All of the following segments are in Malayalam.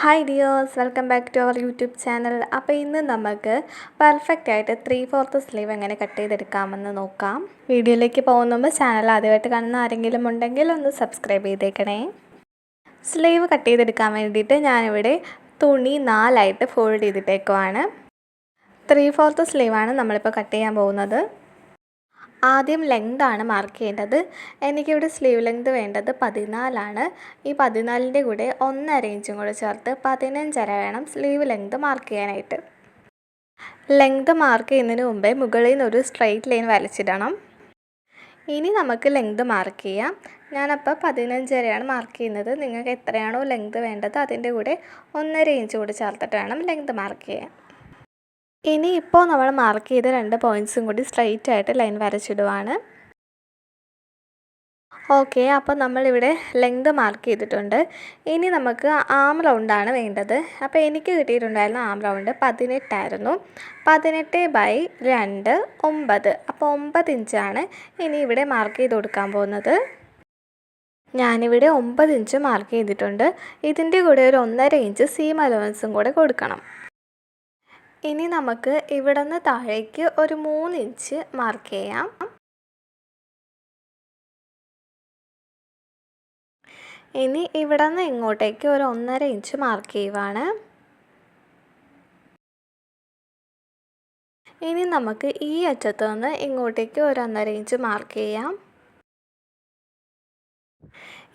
Hi dears, welcome back to our YouTube channel. അപ്പോൾ ഇന്ന് നമുക്ക് പെർഫെക്റ്റ് ആയിട്ട് 3/4 സ്ലീവ് എങ്ങനെ കട്ട് ചെയ്തെടുക്കാമെന്ന് നോക്കാം. വീഡിയോയിലേക്ക് പോകുന്ന മുമ്പ് ചാനൽ ആദ്യമായിട്ട് കാണുന്ന ആരെങ്കിലും ഉണ്ടെങ്കിൽ ഒന്ന് സബ്സ്ക്രൈബ് ചെയ്തേക്കണേ. സ്ലീവ് കട്ട് ചെയ്തെടുക്കാൻ വേണ്ടിയിട്ട് ഞാനിവിടെ തുണി 4ആയിട്ട് ഫോൾഡ് ചെയ്തിട്ടേക്കുവാണ്. 3/4 സ്ലീവാണ് നമ്മളിപ്പോൾ കട്ട് ചെയ്യാൻ പോകുന്നത്. ആദ്യം ലെങ്താണ് മാർക്ക് ചെയ്യേണ്ടത്. എനിക്കിവിടെ സ്ലീവ് ലെങ്ത് വേണ്ടത് 14ആണ്. ഈ 14ൻ്റെ കൂടെ 1.5 ഇഞ്ചും കൂടെ ചേർത്ത് 15.5 വേണം സ്ലീവ് ലെങ്ത് മാർക്ക് ചെയ്യാനായിട്ട്. ലെങ്ത് മാർക്ക് ചെയ്യുന്നതിന് മുമ്പേ മുകളിൽ നിന്ന് ഒരു സ്ട്രെയിറ്റ് ലൈൻ വരച്ചിടണം. ഇനി നമുക്ക് ലെങ്ത് മാർക്ക് ചെയ്യാം. ഞാനപ്പോൾ 15.5 മാർക്ക് ചെയ്യുന്നത്. നിങ്ങൾക്ക് എത്രയാണോ ലെങ്ത് വേണ്ടത് അതിൻ്റെ കൂടെ 1.5 ഇഞ്ച് കൂടി ചേർത്തിട്ട് വേണം ലെങ്ത് മാർക്ക് ചെയ്യാൻ. ഇനി ഇപ്പോൾ നമ്മൾ മാർക്ക് ചെയ്ത 2 പോയിൻറ്റ്സും കൂടി സ്ട്രെയിറ്റ് ആയിട്ട് ലൈൻ വരച്ചിടുവാണ്. ഓക്കെ, അപ്പോൾ നമ്മളിവിടെ ലെങ്ത് മാർക്ക് ചെയ്തിട്ടുണ്ട്. ഇനി നമുക്ക് ആം റൗണ്ടാണ് വേണ്ടത്. അപ്പോൾ എനിക്ക് കിട്ടിയിട്ടുണ്ടായിരുന്ന ആം റൗണ്ട് 18 ആയിരുന്നു. 18/2 9. അപ്പോൾ 9 ഇഞ്ചാണ് ഇനി ഇവിടെ മാർക്ക് ചെയ്ത് കൊടുക്കാൻ പോകുന്നത്. ഞാനിവിടെ 9 ഇഞ്ച് മാർക്ക് ചെയ്തിട്ടുണ്ട്. ഇതിൻ്റെ കൂടെ ഒരു 1.5 ഇഞ്ച് സീം അലവൻസും കൂടെ കൊടുക്കണം. ഇനി നമുക്ക് ഇവിടെ നിന്ന് താഴേക്ക് ഒരു 3 ഇഞ്ച് മാർക്ക് ചെയ്യാം. ഇനി ഇവിടെ നിന്ന് ഇങ്ങോട്ടേക്ക് ഒരു 1.5 ഇഞ്ച് മാർക്ക് ചെയ്യുവാണ്. ഇനി നമുക്ക് ഈ അറ്റത്ത് നിന്ന് ഇങ്ങോട്ടേക്ക് ഒരു 1.5 ഇഞ്ച് മാർക്ക് ചെയ്യാം.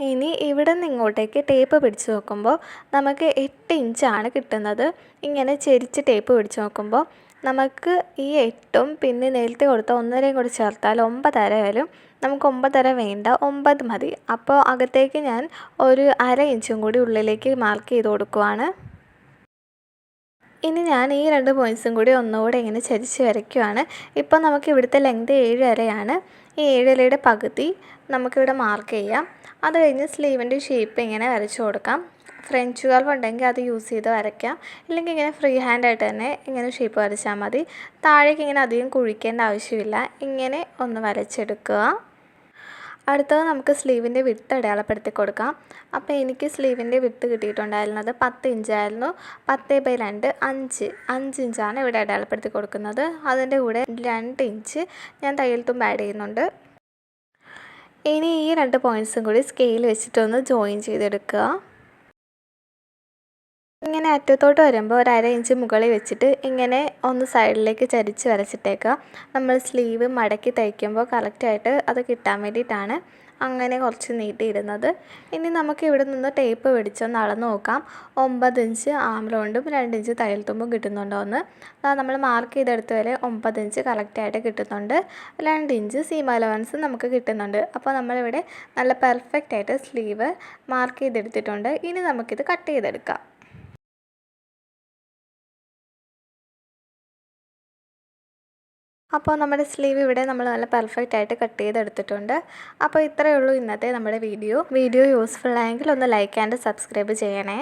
ഇനി ഇവിടെ നിന്ന് ഇങ്ങോട്ടേക്ക് ടേപ്പ് പിടിച്ച് നോക്കുമ്പോൾ നമുക്ക് 8 ഇഞ്ചാണ് കിട്ടുന്നത്. ഇങ്ങനെ ചെരിച്ച് ടേപ്പ് പിടിച്ച് നോക്കുമ്പോൾ നമുക്ക് ഈ 8ഉം പിന്നെ നേരത്തെ കൊടുത്ത 1.5 കൂടി ചേർത്താൽ 9.5 വരും. നമുക്ക് 9.5 വേണ്ട, 9 മതി. അപ്പോൾ അകത്തേക്ക് ഞാൻ ഒരു 1/2 ഇഞ്ചും കൂടി ഉള്ളിലേക്ക് മാർക്ക് ചെയ്ത് കൊടുക്കുവാണ്. ഇനി ഞാൻ ഈ 2 പോയിൻറ്റ്സും കൂടി ഒന്നുകൂടെ ഇങ്ങനെ ചരിച്ച് വരയ്ക്കുവാണ്. ഇപ്പോൾ നമുക്ക് ഇവിടുത്തെ ലെങ്ത് 7.5ആണ്. ഈ 7.5യുടെ പകുതി നമുക്കിവിടെ മാർക്ക് ചെയ്യാം. അത് കഴിഞ്ഞ് സ്ലീവിൻ്റെ ഷേപ്പ് ഇങ്ങനെ വരച്ചു കൊടുക്കാം. ഫ്രഞ്ച് കർവ് ഉണ്ടെങ്കിൽ അത് യൂസ് ചെയ്ത് വരയ്ക്കാം. ഇല്ലെങ്കിൽ ഇങ്ങനെ ഫ്രീ ഹാൻഡായിട്ട് തന്നെ ഇങ്ങനെ ഷേപ്പ് വരച്ചാൽ മതി. താഴേക്ക് ഇങ്ങനെ അധികം കുഴിക്കേണ്ട ആവശ്യമില്ല. ഇങ്ങനെ ഒന്ന് വരച്ചെടുക്കുക. അടുത്തത് നമുക്ക് സ്ലീവിൻ്റെ വിഡ്ത്ത് അടയാളപ്പെടുത്തി കൊടുക്കാം. അപ്പോൾ എനിക്ക് സ്ലീവിൻ്റെ വിഡ്ത്ത് കിട്ടിയിട്ടുണ്ടായിരുന്നത് 10 ഇഞ്ചായിരുന്നു. 10/2 5 ഇഞ്ചാണ് ഇവിടെ അടയാളപ്പെടുത്തി കൊടുക്കുന്നത്. അതിൻ്റെ കൂടെ 2 ഇഞ്ച് ഞാൻ തയ്യൽ തുമ്പ് ആഡ് ചെയ്യുന്നുണ്ട്. ഇനി ഈ 2 പോയിൻറ്റ്സും കൂടി സ്കെയിൽ വെച്ചിട്ടൊന്ന് ജോയിൻ ചെയ്തെടുക്കുക. ഇങ്ങനെ അറ്റത്തോട്ട് വരുമ്പോൾ ഒരു 1/2 ഇഞ്ച് മുകളിൽ വെച്ചിട്ട് ഇങ്ങനെ ഒന്ന് സൈഡിലേക്ക് ചരിച്ച് വരച്ചിട്ടേക്കുക. നമ്മൾ സ്ലീവ് മടക്കി തയ്ക്കുമ്പോൾ കറക്റ്റായിട്ട് അത് കിട്ടാൻ വേണ്ടിയിട്ടാണ് അങ്ങനെ കുറച്ച് നീട്ടിയിടുന്നത്. ഇനി നമുക്ക് ഇവിടെ നിന്ന് ടേപ്പ് പിടിച്ചൊന്ന് അളന്ന് നോക്കാം. 9 ഇഞ്ച് ആം റൗണ്ടും 2 ഇഞ്ച് തയ്യൽ തുമ്പും കിട്ടുന്നുണ്ടോ എന്ന്. നമ്മൾ മാർക്ക് ചെയ്തെടുത്ത് വരെ 9 ഇഞ്ച് കറക്റ്റായിട്ട് കിട്ടുന്നുണ്ട്. 2 ഇഞ്ച് സീം അലവൻസ് നമുക്ക് കിട്ടുന്നുണ്ട്. അപ്പോൾ നമ്മളിവിടെ നല്ല പെർഫെക്റ്റ് ആയിട്ട് സ്ലീവ് മാർക്ക് ചെയ്തെടുത്തിട്ടുണ്ട്. ഇനി നമുക്കിത് കട്ട് ചെയ്തെടുക്കാം. അപ്പോൾ നമ്മുടെ സ്ലീവ് ഇവിടെ നമ്മൾ നല്ല പെർഫെക്റ്റ് ആയിട്ട് കട്ട് ചെയ്തെടുത്തിട്ടുണ്ട്. അപ്പോൾ ഇത്രയേ ഉള്ളൂ ഇന്നത്തെ നമ്മുടെ വീഡിയോ യൂസ്ഫുൾ ആയെങ്കിൽ ഒന്ന് ലൈക്ക് ആൻഡ് സബ്സ്ക്രൈബ് ചെയ്യണേ.